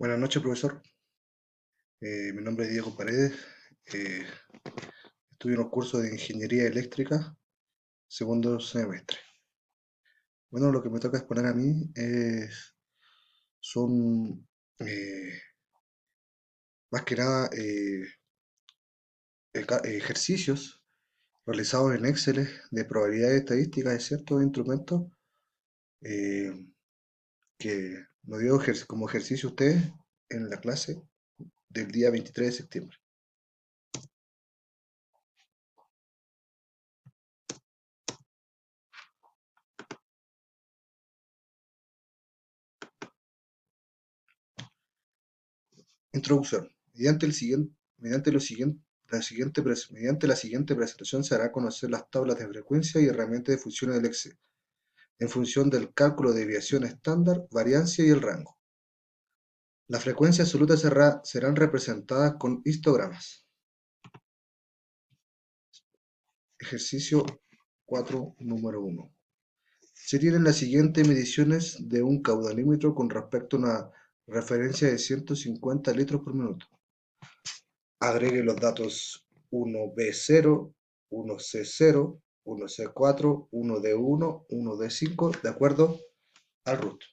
Buenas noches, profesor. Mi nombre es Diego Paredes. Eh, Estudio en los cursos de Ingeniería Eléctrica, segundo semestre. Bueno, lo que me toca exponer a mí son eh, más que nada ejercicios realizados en Excel de probabilidades estadísticas de ciertos instrumentos eh, que nos dio como ejercicio ustedes en la clase del día 23 de septiembre. Introducción. Mediante la siguiente presentación se hará a conocer las tablas de frecuencia y herramientas de funciones del Excel, en función del cálculo de desviación estándar, variancia y el rango. Las frecuencias absolutas serán representadas con histogramas. Ejercicio 4, número 1. Se tienen las siguientes mediciones de un caudalímetro con respecto a una referencia de 150 litros por minuto. Agregue los datos 1B0, 1C0, 1C4, 1D1, 1D5, de acuerdo al root.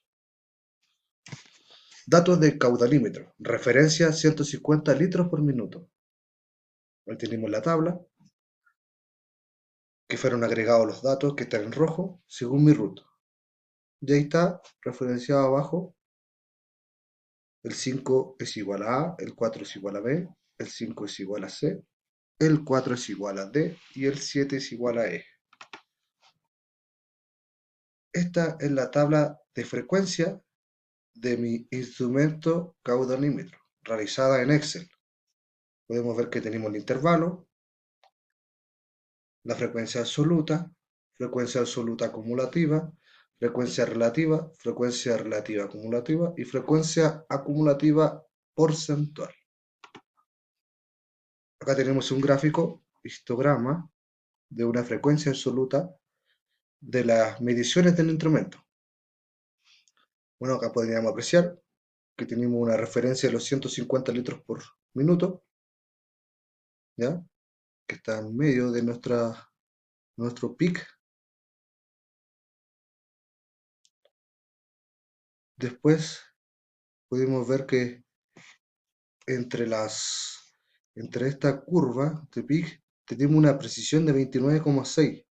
Datos de caudalímetro. Referencia 150 litros por minuto. Ahí tenemos la tabla, que fueron agregados los datos que están en rojo, según mi root. Y ahí está, referenciado abajo, el 5 es igual a A, el 4 es igual a B, el 5 es igual a C, el 4 es igual a D y el 7 es igual a E. Esta es la tabla de frecuencia de mi instrumento caudalímetro, realizada en Excel. Podemos ver que tenemos el intervalo, la frecuencia absoluta acumulativa, frecuencia relativa acumulativa y frecuencia acumulativa porcentual. Acá tenemos un gráfico, histograma, de una frecuencia absoluta de las mediciones del instrumento. Bueno, acá podríamos apreciar que tenemos una referencia de los 150 litros por minuto, ¿ya? Que está en medio de nuestro peak. Después podemos ver que entre esta curva de peak tenemos una precisión de 29,6,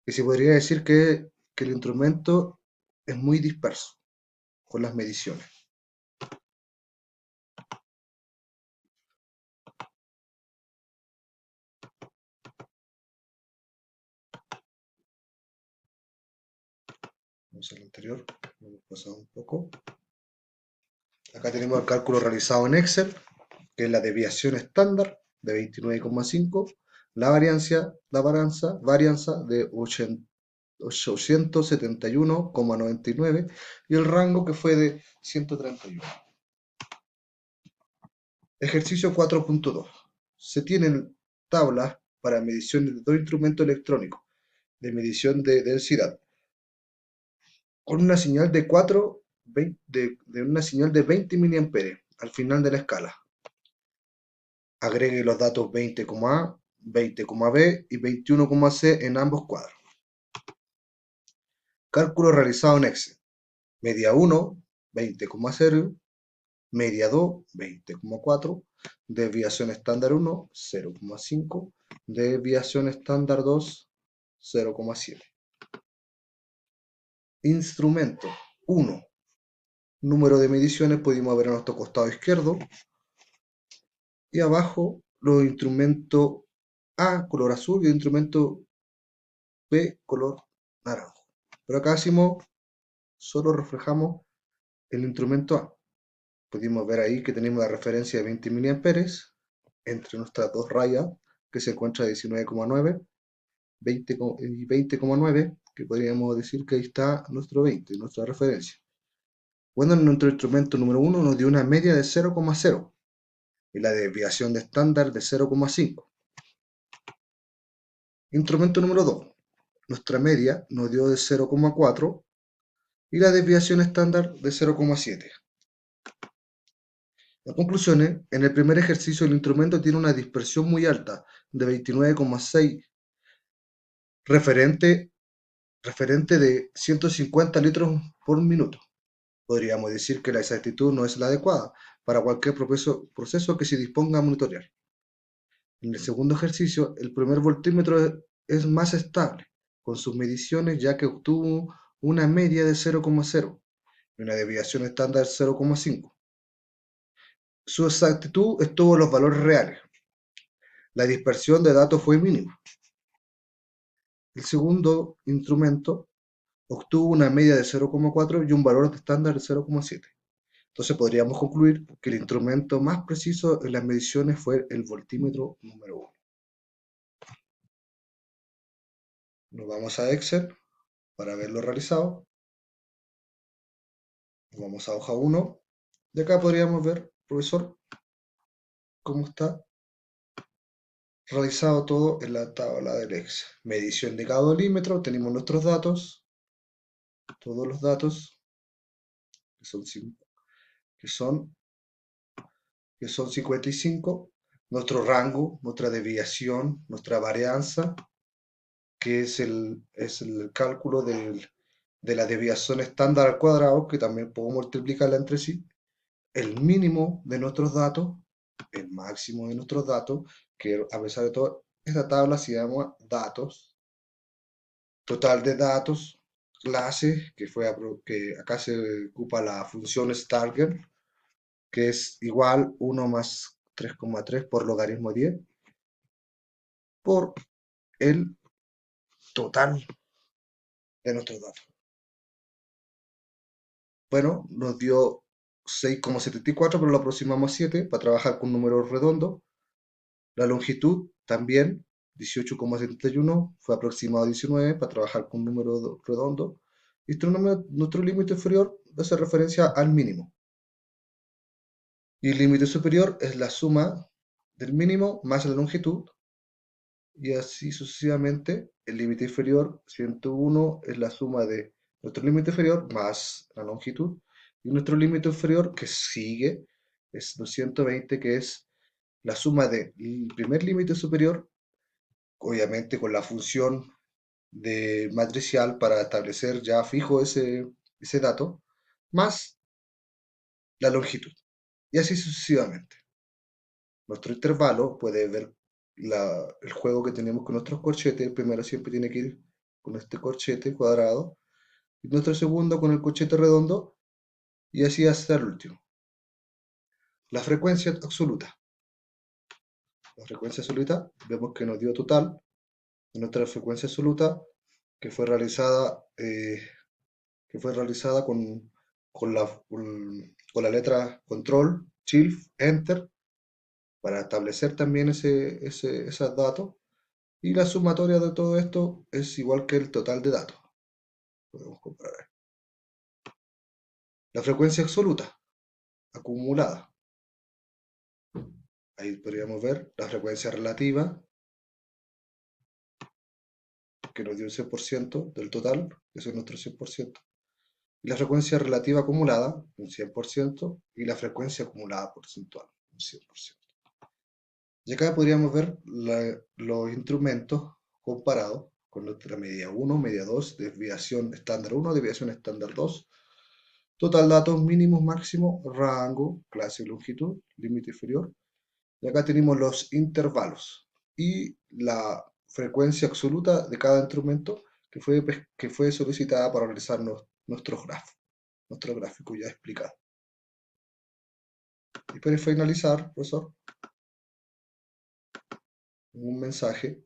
que se podría decir que el instrumento es muy disperso con las mediciones. Vamos al anterior, hemos pasado un poco. Acá tenemos el cálculo realizado en Excel, que es la desviación estándar de 29,5, la varianza de 871,99 y el rango que fue de 131. Ejercicio 4.2. Se tienen tablas para mediciones de dos instrumentos electrónicos de medición de densidad con una señal de 20 mA al final de la escala. Agregue los datos 20,A, 20,B y 21,C en ambos cuadros. Cálculo realizado en Excel. Media 1, 20,0. Media 2, 20,4. Desviación estándar 1, 0,5. Desviación estándar 2, 0,7. Instrumento 1. Número de mediciones podemos ver a nuestro costado izquierdo. Y abajo los instrumentos A color azul y el instrumento B color naranjo. Pero acá solo reflejamos el instrumento A. Pudimos ver ahí que tenemos la referencia de 20 mA entre nuestras dos rayas, que se encuentra a 19,9, 20 y 20,9, que podríamos decir que ahí está nuestro 20, nuestra referencia. Bueno, en nuestro instrumento número 1 nos dio una media de 0,0 y la desviación de estándar de 0,5. Instrumento número 2, nuestra media nos dio de 0,4 y la desviación estándar de 0,7. Las conclusiones: en el primer ejercicio el instrumento tiene una dispersión muy alta, de 29,6, referente de 150 litros por minuto. Podríamos decir que la exactitud no es la adecuada para cualquier proceso que se disponga a monitorear. En el segundo ejercicio, el primer voltímetro es más estable con sus mediciones, ya que obtuvo una media de 0,0 y una desviación estándar 0,5. Su exactitud estuvo en los valores reales. La dispersión de datos fue mínima. El segundo instrumento obtuvo una media de 0,4 y un valor estándar de 0,7. Entonces podríamos concluir que el instrumento más preciso en las mediciones fue el voltímetro número 1. Nos vamos a Excel para verlo realizado. Nos vamos a hoja 1. Y acá podríamos ver, profesor, cómo está realizado todo en la tabla del Excel. Medición de cada olímetro, tenemos nuestros datos, todos los datos, que son, que son, que son 55, nuestro rango, nuestra desviación, nuestra varianza, que es el cálculo de la desviación estándar al cuadrado, que también puedo multiplicarla entre sí, el mínimo de nuestros datos, el máximo de nuestros datos, que a pesar de todo, esta tabla se llama datos, total de datos, clase, que acá se ocupa la función starger, que es igual 1 más 3,3 por logaritmo 10, por el total de nuestros datos. Bueno, nos dio 6,74, pero lo aproximamos a 7 para trabajar con números redondos. La longitud también, 18,71, fue aproximado a 19 para trabajar con números redondos. Y nuestro límite inferior hace referencia al mínimo. Y el límite superior es la suma del mínimo más la longitud. Y así sucesivamente, el límite inferior, 101, es la suma de nuestro límite inferior más la longitud. Y nuestro límite inferior, que sigue, es 220, que es la suma del primer límite superior, obviamente con la función de matricial para establecer ya fijo ese dato, más la longitud. Y así sucesivamente. Nuestro intervalo puede ver el juego que tenemos con nuestros corchetes. El primero siempre tiene que ir con este corchete cuadrado. Y nuestro segundo con el corchete redondo. Y así hasta el último. La frecuencia absoluta. La frecuencia absoluta, vemos que nos dio total de nuestra frecuencia absoluta, que fue realizada, con la letra control, shift, enter, para establecer también esos datos. Y la sumatoria de todo esto es igual que el total de datos. Podemos comparar. La frecuencia absoluta, acumulada. Ahí podríamos ver la frecuencia relativa, que nos dio un 100% del total, que es nuestro 100%. Y la frecuencia relativa acumulada, un 100%, y la frecuencia acumulada porcentual, un 100%. Y acá podríamos ver los instrumentos comparados con nuestra media 1, media 2, desviación estándar 1, desviación estándar 2, total datos mínimos, máximos, rango, clase y longitud, límite inferior. Y acá tenemos los intervalos y la frecuencia absoluta de cada instrumento que fue solicitada para realizar nuestro gráfico ya explicado. Y para finalizar, profesor, un mensaje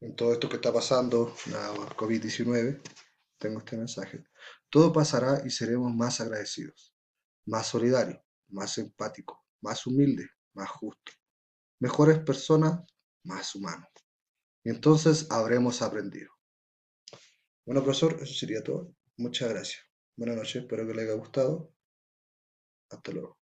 en todo esto que está pasando, la COVID-19, tengo este mensaje. Todo pasará y seremos más agradecidos, más solidarios, más empáticos, más humildes, más justos, mejores personas, más humanos. Y entonces habremos aprendido. Bueno, profesor, eso sería todo. Muchas gracias. Buenas noches, espero que le haya gustado. Hasta luego.